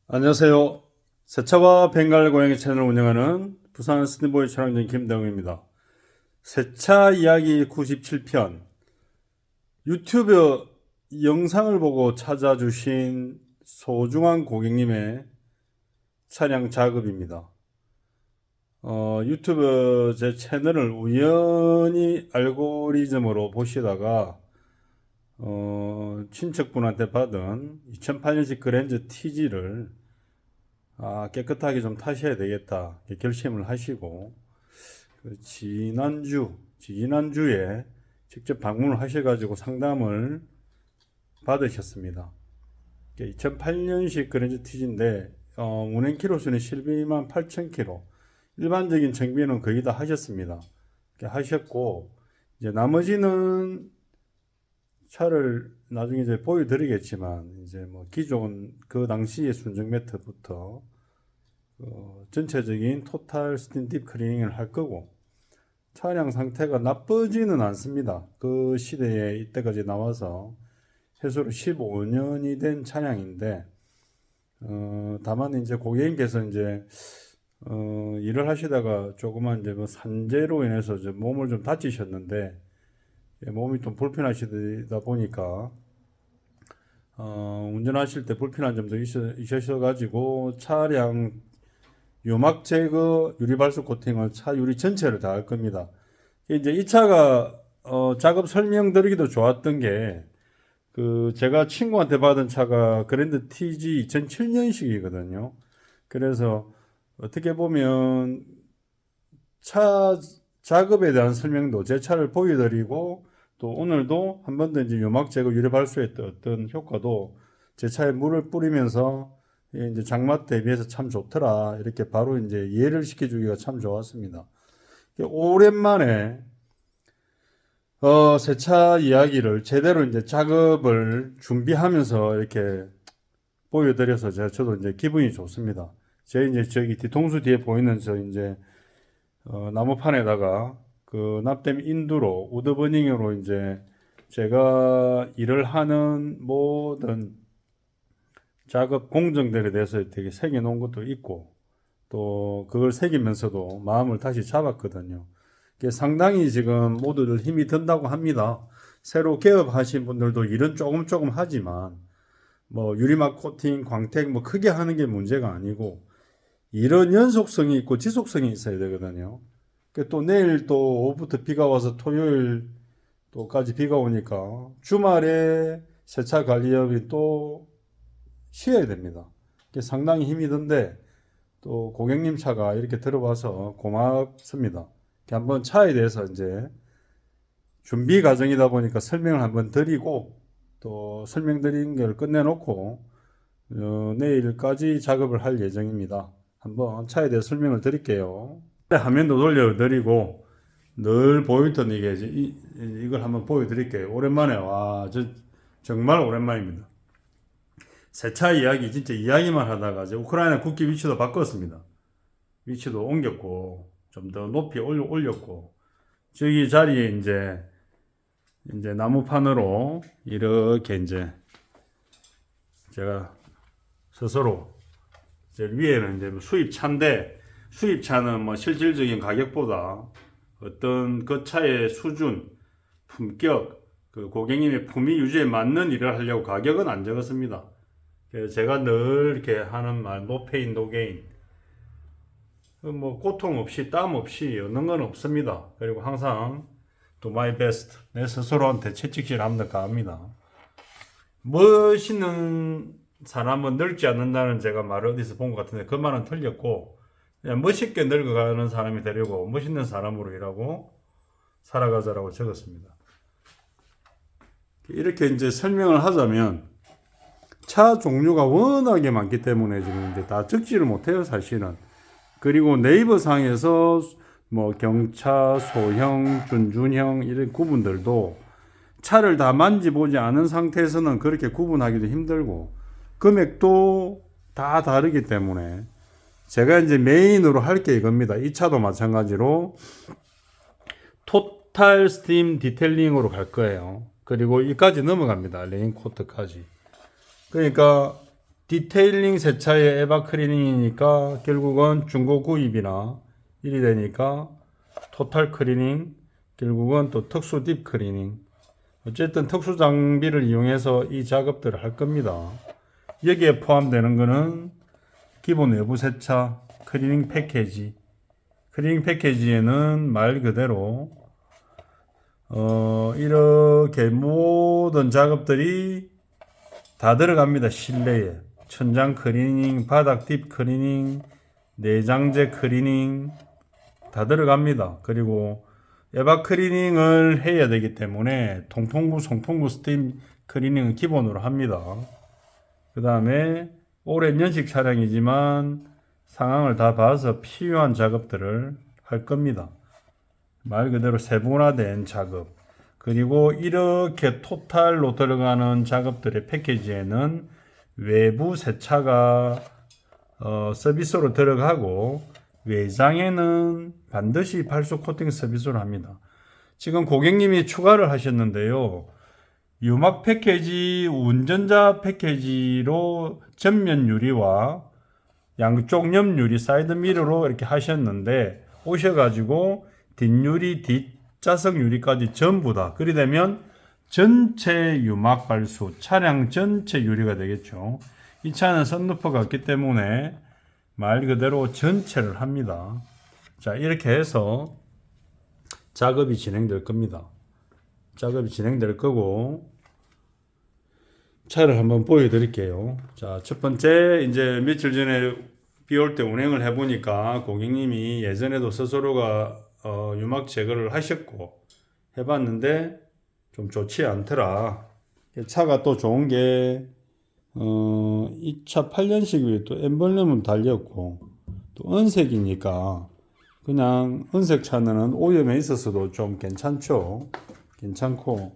안녕하세요. 세차와 벵갈 고양이 채널을 운영하는 부산 스니보이 촬영장 김대웅입니다. 세차 이야기 97편 유튜브 영상을 보고 찾아주신 소중한 고객님의 차량 작업입니다. 유튜브 제 채널을 우연히 알고리즘으로 보시다가 친척분한테 받은 2008년식 그랜저 TG를 깨끗하게 좀 타셔야 되겠다 결심을 하시고 지난주에 직접 방문을 하셔가지고 상담을 받으셨습니다. 2008년식 그랜저 TG인데 운행 키로수는 12만 8천 킬로, 일반적인 정비는 거의 다 하셨습니다. 하셨고 이제 나머지는 차를 나중에 이제 보여드리겠지만 이제 뭐 기존 그 당시의 순정 매트부터 전체적인 토탈 스팀 딥 클리닝을 할 거고, 차량 상태가 나쁘지는 않습니다. 그 시대에 이때까지 나와서 해수로 15년이 된 차량인데 다만 이제 고객님께서 이제 일을 하시다가 조그만 이제 뭐 산재로 인해서 이제 몸을 좀 다치셨는데 몸이 좀 불편하시다 보니까 운전하실 때 불편한 점도 있으셔가지고 차량 유막 제거 유리발수 코팅을 차 유리 전체를 다 할 겁니다. 이제 이 차가 작업 설명드리기도 좋았던 게 제가 친구한테 받은 차가 그랜드 TG 2007년식이거든요. 그래서 어떻게 보면 차 작업에 대한 설명도 제 차를 보여드리고, 또 오늘도 한 번 더 이제 유막 제거 유리 발수의 어떤 효과도 제 차에 물을 뿌리면서 이제 장맛 대비해서 참 좋더라 이렇게 바로 이제 이해를 시켜주기가 참 좋았습니다. 오랜만에 세차 이야기를 제대로 이제 작업을 준비하면서 이렇게 보여드려서 저도 이제 기분이 좋습니다. 제 이제 저기 뒤통수 뒤에 보이는 저 이제 나무판에다가 그 납땜 인두로 우드버닝으로 이제 제가 일을 하는 모든 작업 공정들에 대해서 되게 새겨 놓은 것도 있고, 또 그걸 새기면서도 마음을 다시 잡았거든요. 상당히 지금 모두들 힘이 든다고 합니다. 새로 개업하신 분들도 일은 조금 하지만 뭐 유리막 코팅, 광택 뭐 크게 하는 게 문제가 아니고 이런 연속성이 있고 지속성이 있어야 되거든요. 또 내일 또 오후부터 비가 와서 토요일 또까지 비가 오니까 주말에 세차 관리업이 또 쉬어야 됩니다. 상당히 힘이 든데 또 고객님 차가 이렇게 들어와서 고맙습니다. 한번 차에 대해서 이제 준비 과정이다 보니까 설명을 한번 드리고, 또 설명드린 걸 끝내놓고 내일까지 작업을 할 예정입니다. 한번 차에 대해 설명을 드릴게요. 화면도 돌려드리고 늘 보이던 이걸 한번 보여드릴게요. 오랜만에 정말 오랜만입니다. 세차 이야기 진짜 이야기만 하다가 이제 우크라이나 국기 위치도 바꿨습니다. 위치도 옮겼고 좀 더 높이 올렸고, 저기 자리에 이제 나무판으로 이렇게 이제 제가 스스로 위에는 이제 수입차인데, 수입차는 뭐 실질적인 가격보다 어떤 그 차의 수준, 품격, 그 고객님의 품위 유지에 맞는 일을 하려고 가격은 안 적었습니다. 그래서 제가 늘 이렇게 하는 말, no pain, no gain. 뭐 고통 없이 땀 없이 얻는 건 없습니다. 그리고 항상 do my best, 내 스스로한테 채찍질 합니다. 갑니다. 멋있는 사람은 늙지 않는다는 제가 말을 어디서 본 것 같은데 그 말은 틀렸고, 그냥 멋있게 늙어가는 사람이 되려고 멋있는 사람으로 일하고 살아가자라고 적었습니다. 이렇게 이제 설명을 하자면 차 종류가 워낙에 많기 때문에 지금 이제 다 적지를 못해요, 사실은. 그리고 네이버 상에서 뭐 경차, 소형, 준준형 이런 구분들도 차를 다 만지보지 않은 상태에서는 그렇게 구분하기도 힘들고 금액도 다 다르기 때문에 제가 이제 메인으로 할 게 이겁니다. 이 차도 마찬가지로 토탈 스팀 디테일링으로 갈 거예요. 그리고 이까지 넘어갑니다. 레인 코트까지. 그러니까 디테일링 세차의 에바 클리닝이니까 결국은 중고 구입이나 일이 되니까 토탈 클리닝, 결국은 또 특수 딥 클리닝. 어쨌든 특수 장비를 이용해서 이 작업들을 할 겁니다. 여기에 포함되는 거는 기본 외부 세차, 클리닝 패키지. 클리닝 패키지에는 말 그대로 이렇게 모든 작업들이 다 들어갑니다. 실내에 천장 클리닝, 바닥 딥 클리닝, 내장재 클리닝 다 들어갑니다. 그리고 에바 클리닝을 해야 되기 때문에 통풍구, 송풍구 스팀 클리닝은 기본으로 합니다. 그 다음에 오랜 연식 차량이지만 상황을 다 봐서 필요한 작업들을 할 겁니다. 말 그대로 세분화된 작업. 그리고 이렇게 토탈로 들어가는 작업들의 패키지에는 외부 세차가 서비스로 들어가고 외장에는 반드시 발수 코팅 서비스로 합니다. 지금 고객님이 추가를 하셨는데요. 유막 패키지, 운전자 패키지로 전면 유리와 양쪽 옆 유리, 사이드 미러로 이렇게 하셨는데 오셔가지고 뒷유리, 뒷좌석 유리까지 전부 다 그리 되면 전체 유막 발수, 차량 전체 유리가 되겠죠. 이 차는 선루프가 없기 때문에 말 그대로 전체를 합니다. 자, 이렇게 해서 작업이 진행될 겁니다. 작업이 진행될 거고 차를 한번 보여드릴게요. 자, 첫 번째 이제 며칠 전에 비 올 때 운행을 해보니까 고객님이 예전에도 스스로가 유막 제거를 하셨고 해봤는데 좀 좋지 않더라. 차가 또 좋은 게 이 차 8년식이 또 엠블럼은 달렸고 또 은색이니까 그냥 은색 차는 오염에 있어서도 좀 괜찮죠. 괜찮고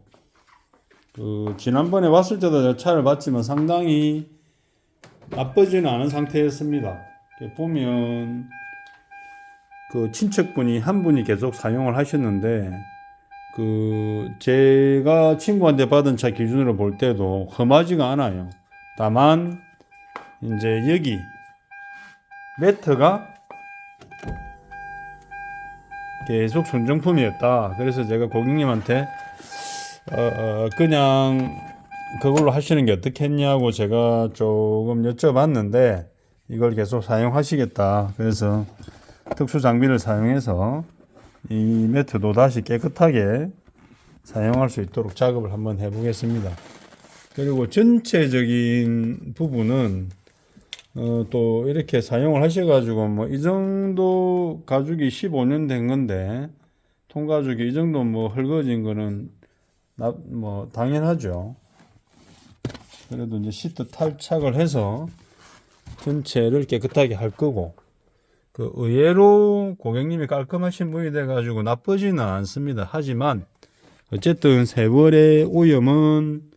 지난번에 왔을 때도 차를 봤지만 상당히 나쁘지는 않은 상태였습니다. 보면 그 친척분이 한 분이 계속 사용을 하셨는데 제가 친구한테 받은 차 기준으로 볼 때도 험하지가 않아요. 다만 이제 여기 매트가 계속 순정품이었다. 그래서 제가 고객님한테 그냥 그걸로 하시는 게 어떻겠냐고 제가 조금 여쭤봤는데 이걸 계속 사용하시겠다. 그래서 특수 장비를 사용해서 이 매트도 다시 깨끗하게 사용할 수 있도록 작업을 한번 해보겠습니다. 그리고 전체적인 부분은 또 이렇게 사용을 하셔가지고 뭐 이 정도 가죽이 15년 된 건데 통가죽이 이 정도 뭐 헐거진 거는 뭐 당연하죠. 그래도 이제 시트 탈착을 해서 전체를 깨끗하게 할 거고 의외로 고객님이 깔끔하신 분이 돼가지고 나쁘지는 않습니다. 하지만 어쨌든 세월의 오염은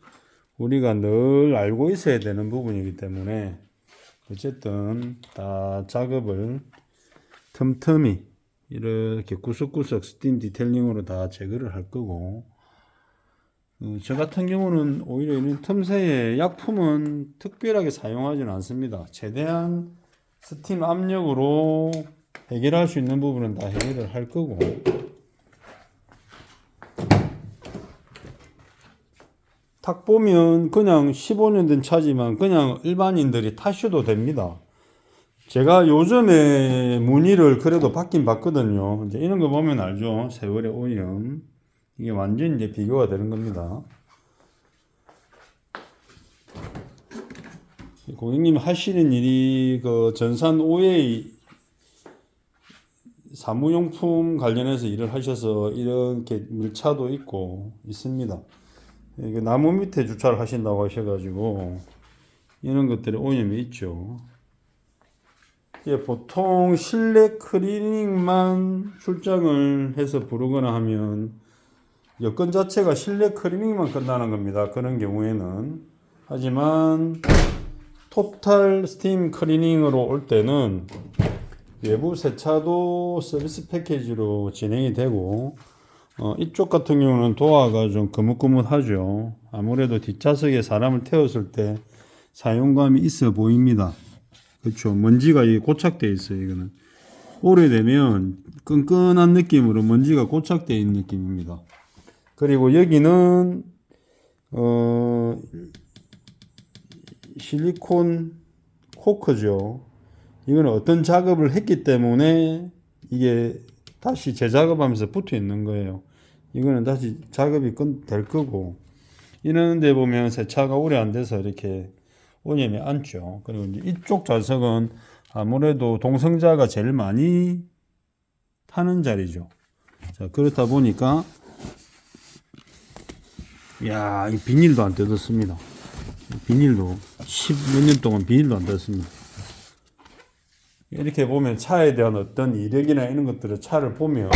우리가 늘 알고 있어야 되는 부분이기 때문에 어쨌든 다 작업을 틈틈이 이렇게 구석구석 스팀 디테일링으로 다 제거를 할 거고 저 같은 경우는 오히려 이런 틈새에 약품은 특별하게 사용하지는 않습니다. 최대한 스팀 압력으로 해결할 수 있는 부분은 다 해결을 할 거고 탁 보면 그냥 15년 된 차지만 그냥 일반인들이 타셔도 됩니다. 제가 요즘에 무늬를 그래도 받긴 받거든요. 이제 이런 거 보면 알죠. 세월의 오염. 이게 완전 이제 비교가 되는 겁니다. 고객님 하시는 일이 전산 OA 사무용품 관련해서 일을 하셔서 이렇게 밀차도 있고 있습니다. 나무 밑에 주차를 하신다고 하셔가지고 이런 것들이 오염이 있죠. 보통 실내 클리닝만 출장을 해서 부르거나 하면 여건 자체가 실내 클리닝만 끝나는 겁니다. 그런 경우에는. 하지만 토탈 스팀 클리닝으로 올 때는 외부 세차도 서비스 패키지로 진행이 되고 이쪽 같은 경우는 도어가 좀 거뭇거뭇하죠. 아무래도 뒷좌석에 사람을 태웠을 때 사용감이 있어 보입니다. 그렇죠. 먼지가 이게 고착되어 있어요. 이거는 오래되면 끈끈한 느낌으로 먼지가 고착되어 있는 느낌입니다. 그리고 여기는 실리콘 코크죠. 이거는 어떤 작업을 했기 때문에 이게 다시 재작업하면서 붙어 있는 거예요. 이거는 다시 작업이 될 거고, 이런 데 보면 세차가 오래 안 돼서 이렇게 오염이 앉죠. 그리고 이제 이쪽 좌석은 아무래도 동성자가 제일 많이 타는 자리죠. 자, 그렇다 보니까 야, 이 비닐도 안 뜯었습니다. 비닐도 10몇 년 동안 비닐도 안 뜯었습니다. 이렇게 보면 차에 대한 어떤 이력이나 이런 것들을 차를 보면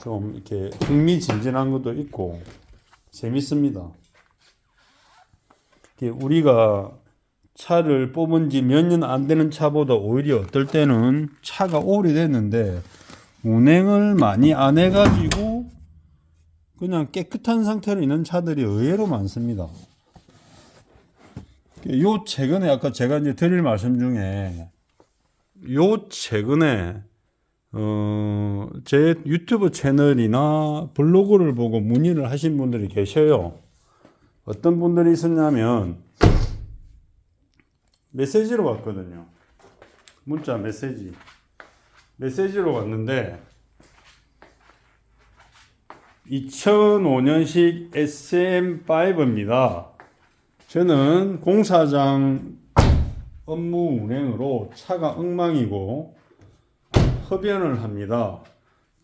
좀 이렇게 흥미진진한 것도 있고 재밌습니다. 우리가 차를 뽑은 지 몇 년 안 되는 차보다 오히려 어떨 때는 차가 오래됐는데 운행을 많이 안 해가지고 그냥 깨끗한 상태로 있는 차들이 의외로 많습니다. 요 최근에 아까 제가 이제 드릴 말씀 중에 요 최근에 제 유튜브 채널이나 블로그를 보고 문의를 하신 분들이 계셔요. 어떤 분들이 있었냐면 메시지로 왔거든요. 문자 메시지로 왔는데 2005년식 SM5입니다. 저는 공사장 업무 운행으로 차가 엉망이고 흡연을 합니다.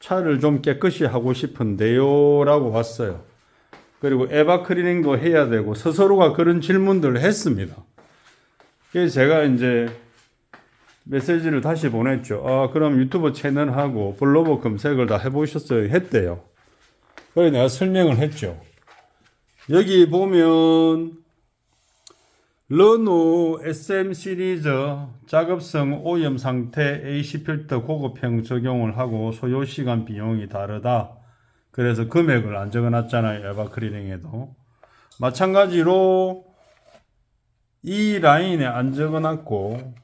차를 좀 깨끗이 하고 싶은데요 라고 왔어요. 그리고 에바 클리닝도 해야 되고 스스로가 그런 질문들을 했습니다. 그래서 제가 이제 메시지를 다시 보냈죠. 그럼 유튜브 채널하고 블로그 검색을 다 해보셨어요? 했대요. 그래서 내가 설명을 했죠. 여기 보면 르노 SM 시리즈 작업성 오염 상태 AC 필터 고급형 적용을 하고 소요시간 비용이 다르다. 그래서 금액을 안 적어놨잖아요. 에바 클리닝에도. 마찬가지로 이 라인에 안 적어놨고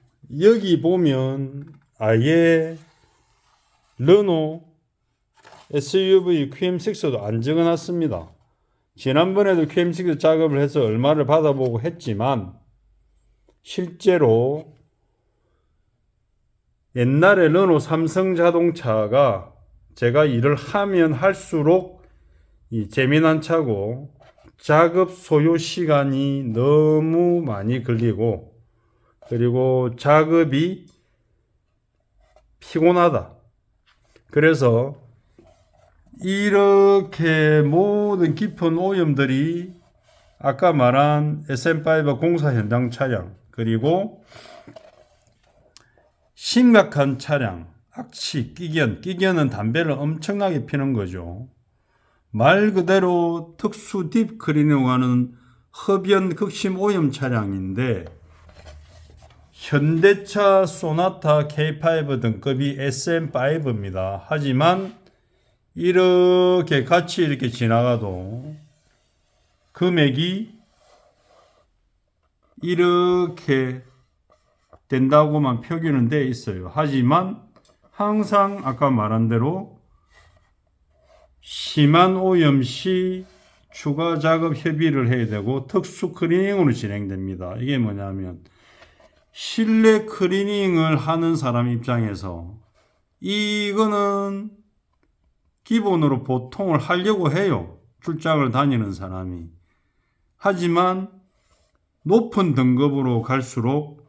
여기 보면 아예 르노 SUV QM6도 안 적어놨습니다. 지난번에도 QM6 작업을 해서 얼마를 받아보고 했지만 실제로 옛날에 르노 삼성 자동차가 제가 일을 하면 할수록 이 재미난 차고 작업 소요 시간이 너무 많이 걸리고 그리고 작업이 피곤하다. 그래서 이렇게 모든 깊은 오염들이 아까 말한 SM5 공사 현장 차량 그리고 심각한 차량 악취, 끼견은 담배를 엄청나게 피는 거죠. 말 그대로 특수 딥 클리닝 하는 흡연 극심 오염 차량인데 현대차 소나타 K5 등급이 SM5입니다. 하지만 이렇게 같이 이렇게 지나가도 금액이 이렇게 된다고만 표기는 돼 있어요. 하지만 항상 아까 말한 대로 심한 오염 시 추가 작업 협의를 해야 되고 특수 클리닝으로 진행됩니다. 이게 뭐냐면 실내 클리닝을 하는 사람 입장에서 이거는 기본으로 보통을 하려고 해요. 출장을 다니는 사람이. 하지만 높은 등급으로 갈수록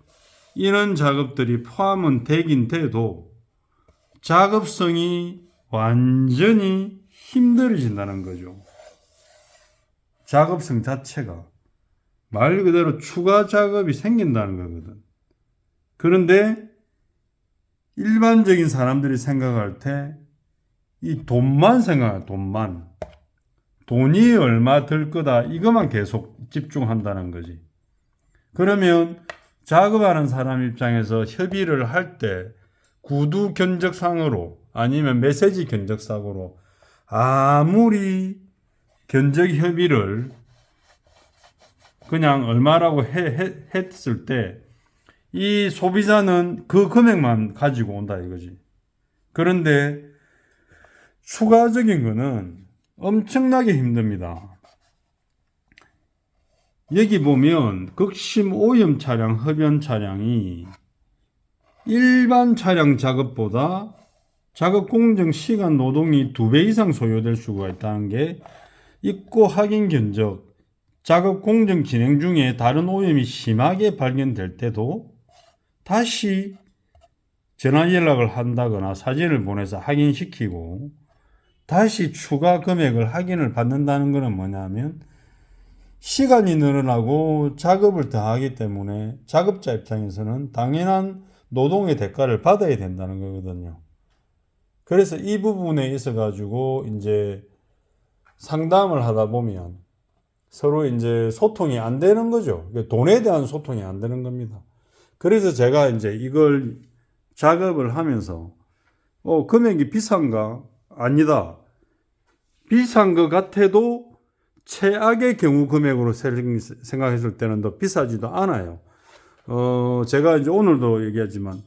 이런 작업들이 포함은 되긴 돼도 작업성이 완전히 힘들어진다는 거죠. 작업성 자체가 말 그대로 추가 작업이 생긴다는 거거든. 그런데 일반적인 사람들이 생각할 때 이 돈만 생각해. 돈이 얼마 들 거다 이것만 계속 집중한다는 거지. 그러면 작업하는 사람 입장에서 협의를 할 때 구두 견적상으로 아니면 메시지 견적상으로 아무리 견적 협의를 그냥 얼마라고 했을 때 이 소비자는 그 금액만 가지고 온다 이거지. 그런데 추가적인 거는 엄청나게 힘듭니다. 여기 보면 극심 오염 차량, 흡연 차량이 일반 차량 작업보다 작업 공정 시간 노동이 2배 이상 소요될 수가 있다는 게 입고 확인 견적, 작업 공정 진행 중에 다른 오염이 심하게 발견될 때도 다시 전화 연락을 한다거나 사진을 보내서 확인시키고 다시 추가 금액을 확인을 받는다는 것은 뭐냐면 시간이 늘어나고 작업을 더 하기 때문에 작업자 입장에서는 당연한 노동의 대가를 받아야 된다는 거거든요. 그래서 이 부분에 있어 가지고 이제 상담을 하다 보면 서로 이제 소통이 안 되는 거죠. 돈에 대한 소통이 안 되는 겁니다. 그래서 제가 이제 이걸 작업을 하면서 금액이 비싼가? 아니다. 비싼 것 같아도 최악의 경우 금액으로 생각했을 때는 더 비싸지도 않아요. 제가 이제 오늘도 얘기하지만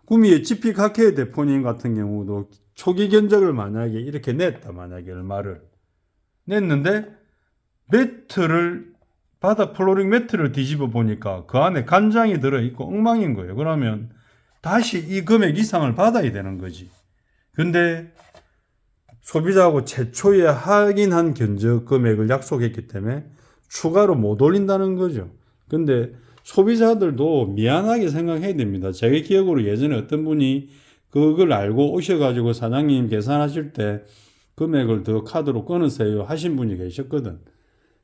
구미의 GP카케 대표님 같은 경우도 초기 견적을 만약에 이렇게 냈다. 만약에 얼마를 냈는데 매트를 바닥 플로링 매트를 뒤집어 보니까 그 안에 간장이 들어있고 엉망인 거예요. 그러면 다시 이 금액 이상을 받아야 되는 거지. 근데 소비자하고 최초에 확인한 견적 금액을 약속했기 때문에 추가로 못 올린다는 거죠. 근데 소비자들도 미안하게 생각해야 됩니다. 제 기억으로 예전에 어떤 분이 그걸 알고 오셔가지고 사장님 계산하실 때 금액을 더 카드로 끊으세요 하신 분이 계셨거든.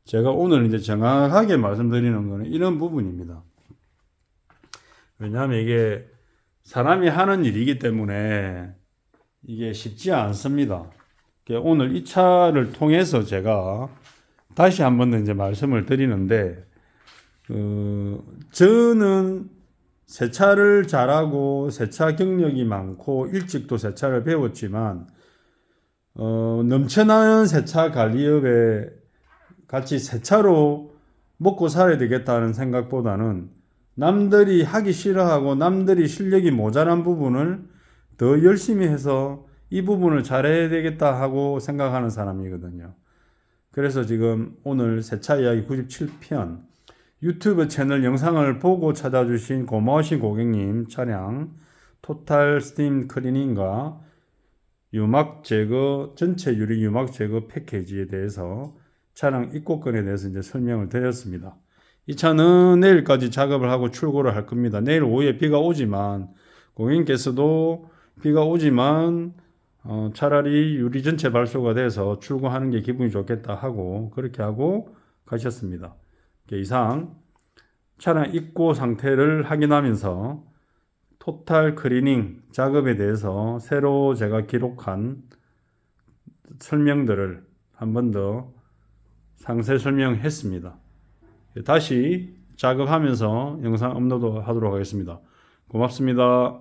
제가 오늘 이제 정확하게 말씀드리는 거는 이런 부분입니다. 왜냐하면 이게 사람이 하는 일이기 때문에 이게 쉽지 않습니다. 오늘 이 차를 통해서 제가 다시 한 번 더 이제 말씀을 드리는데, 저는 세차를 잘하고 세차 경력이 많고 일찍도 세차를 배웠지만, 넘쳐나는 세차 관리업에 같이 세차로 먹고 살아야 되겠다는 생각보다는 남들이 하기 싫어하고 남들이 실력이 모자란 부분을 더 열심히 해서 이 부분을 잘해야 되겠다 하고 생각하는 사람이거든요. 그래서 지금 오늘 세차 이야기 97편 유튜브 채널 영상을 보고 찾아주신 고마우신 고객님 차량 토탈 스팀 클리닝과 유막 제거, 전체 유리 유막 제거 패키지에 대해서 차량 입고권에 대해서 이제 설명을 드렸습니다. 이 차는 내일까지 작업을 하고 출고를 할 겁니다. 내일 오후에 비가 오지만 고객님께서도 비가 오지만 차라리 유리 전체 발효가 돼서 출고하는 게 기분이 좋겠다 하고 그렇게 하고 가셨습니다. 이상 차량 입고 상태를 확인하면서 토탈 클리닝 작업에 대해서 새로 제가 기록한 설명들을 한 번 더 상세 설명했습니다. 다시 작업하면서 영상 업로드 하도록 하겠습니다. 고맙습니다.